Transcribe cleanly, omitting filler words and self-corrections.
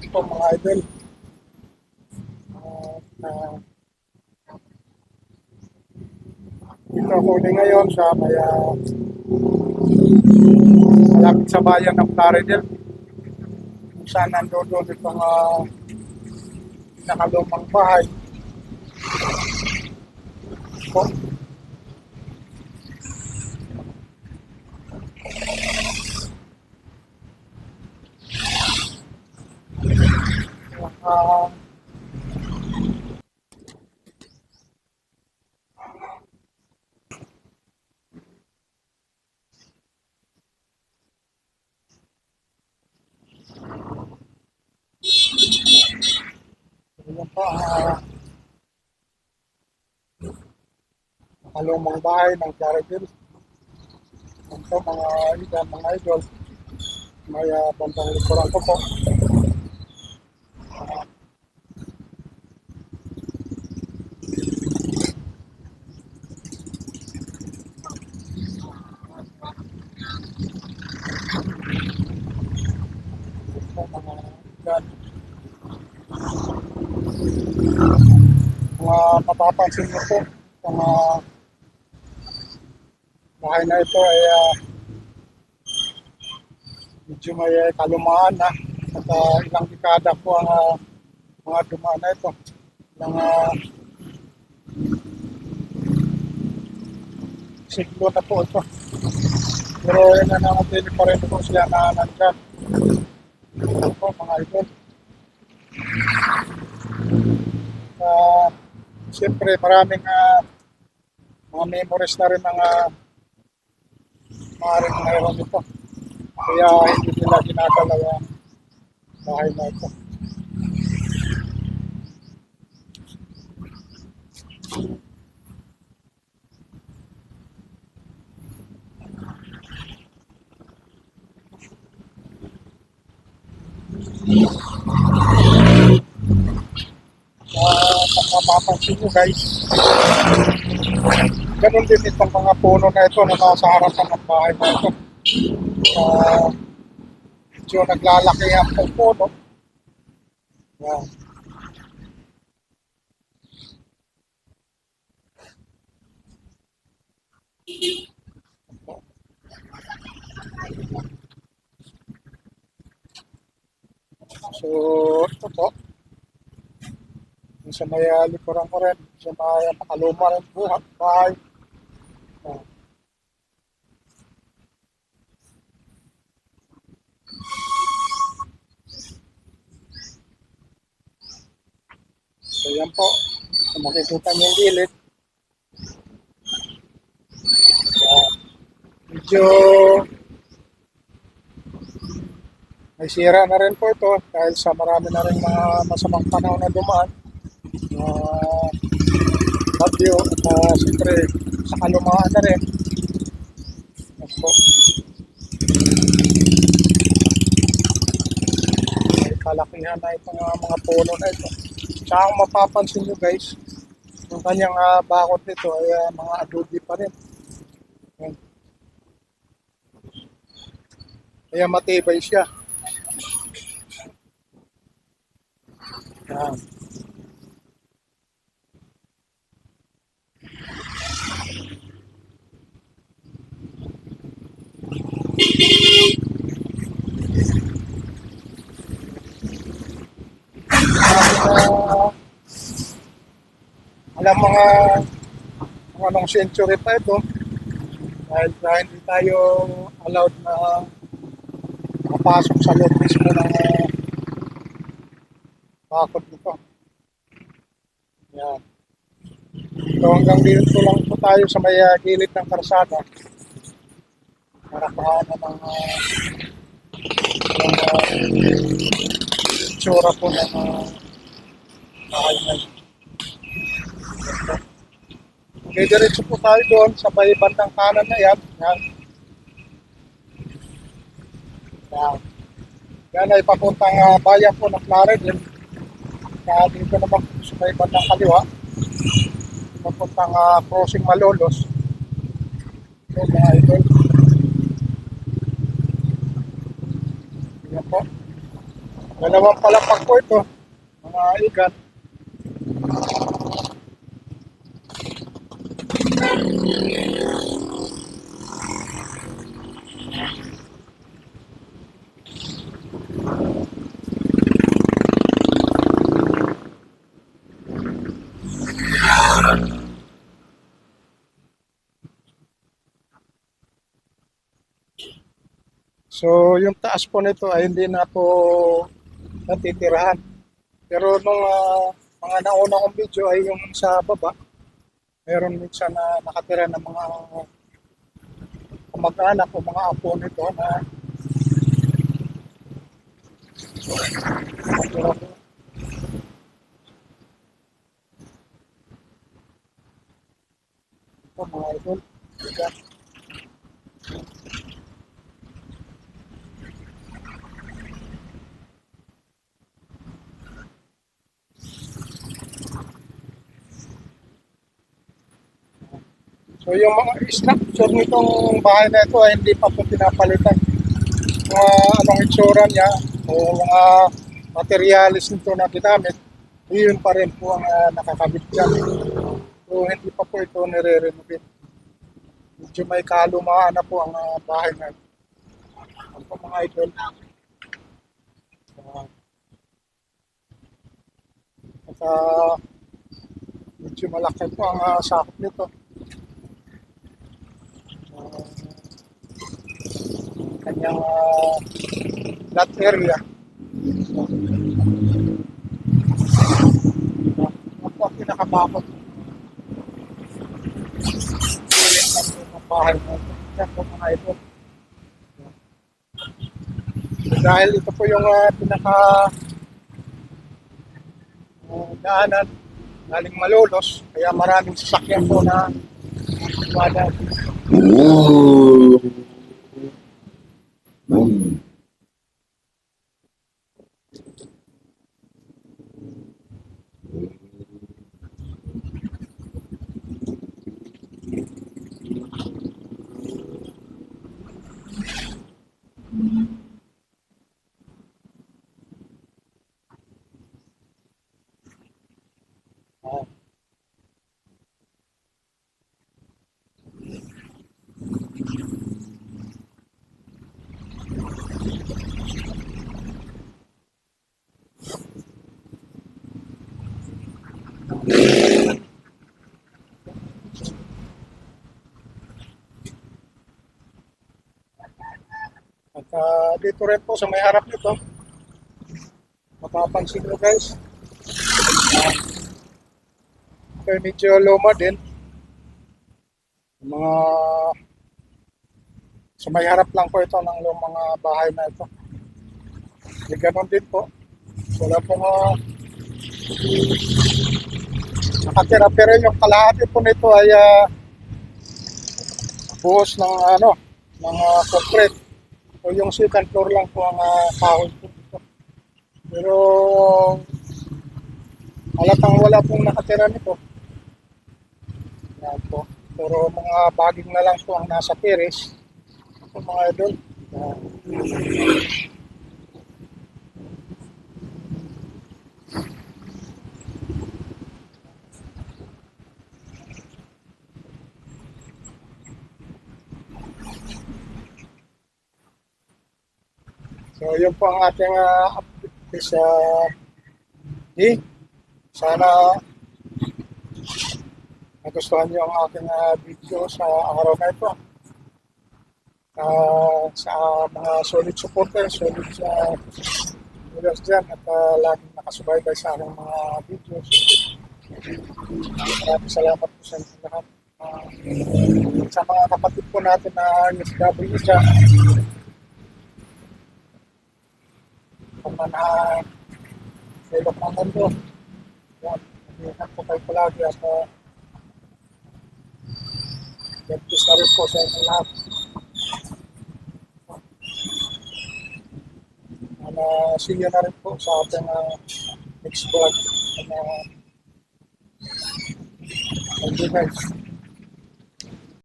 ito mga idol. Dito ako ulit ngayon sa may malapit sa bayan ng Plaridel. Kung saan nandoon itong nakalumang bahay. So, uh, yun po, nakalumang bahay ng Plaridel. Ito mga idol. May bandang likuran ko po. Ito mga yan. Mga mapapansin niyo po, mga bahay na ito ay medyo may kalumaan na. At ilang dekada po ang mga dumaan na ito. Ilang siglo na po ito. Pero yun na naman pa rin po sila na nandyan. Ito po mga idol. Siyempre maraming mga memories na rin mga maaaring mayroon ito. Kaya hindi nila ginagalaw ang bahay na ito. Kung mapapansin nyo guys, ganun din itong mga puno na ito na nasa harapan ng bahay na ito. Medyo naglalaki ang puno. Yan. So, ito po. Sa may likuran ko rin, sa may makaluma rin buhat, bahay. So yan po, kung makikita niyo yung gilid. Medyo may sira na rin po ito dahil sa marami na rin mga masamang panahon na dumaan. Bagyo at siyempre sa kalumaan na rin. Yes po. May kalakihan na itong mga puno na ito. Tsaka kung mapapansin nyo guys, yung kanyang bakod nito ay mga adobe pa rin. Yan. Kaya matibay siya. Yan. Alam mga anong century pa ito dahil hindi tayo allowed na makapasok sa loob mismo ng bakod nito. Yan. So hanggang dito lang po tayo sa may gilid ng karsada para pahanan ng itsura po ng bahay na ito. Okay, diretso po tayo doon sa may bandang kanan na yan. Yan. Yan. Yan ay papuntang bayan po ng Plaridel. Kaya dito naman po sa may bandang kaliwa. Papuntang crossing Malolos. So mga idol. Dalawang palapag po ito, mga ikat. So, yung taas po nito ay hindi na po natitirahan. Pero nung mga nauna kong video ay yung sa baba, meron minsan na nakatira ng mga kamag-anak o mga apo nito na nakatira po. Ito mga idol. Diyan. So yung mga structure nitong bahay na ito ay hindi pa po pinapalitan. Mga anong itsura niya o mga materialis nito na ginamit, yun pa rin po ang nakakabit dyan. So hindi pa po ito nire-renovate. Medyo may kalumaan na po ang bahay na ito. Ang po mga idol. Uh, at medyo malaki po ang sakop nito. Uh, Kanyang lot area. Ako ang pinakabakot. Ulit na po ng bahay mo. Yan po mga ito. So, dahil ito po yung pinaka daanan galing Malolos, kaya maraming sasakyan po na wala. Uh, at dito rin po sa may harap nito, mapapansin nyo guys, okay, medyo luma din. Mga sa may harap lang po ito ng mga bahay na ito. Di ganon din po. Wala pong nakatira. Pero yung kalahati po nito ay buhos ng ng concrete. O yung second floor lang po ang kahoy po dito. Pero halatang wala pong nakatira nito. Yan po. Puro mga baging na lang po ang nasa terrace. Ito mga idol. Yan. So yun po ang ating update sa sana nagustuhan niyo ang aking video sa araw na ito. Sa mga solid supporters, solid viewers dyan at laging nakasubaybay sa aking mga videos. Maraming salamat po sa inyo lahat. Sa mga kapatid po natin na NSW dyan, pagmanahan sa ilok ng mundo. Yan, mag-iingat po kayo palagi at God bless na rin po sa inyo lahat. See you na rin po sa ating next vlog. Thank you guys.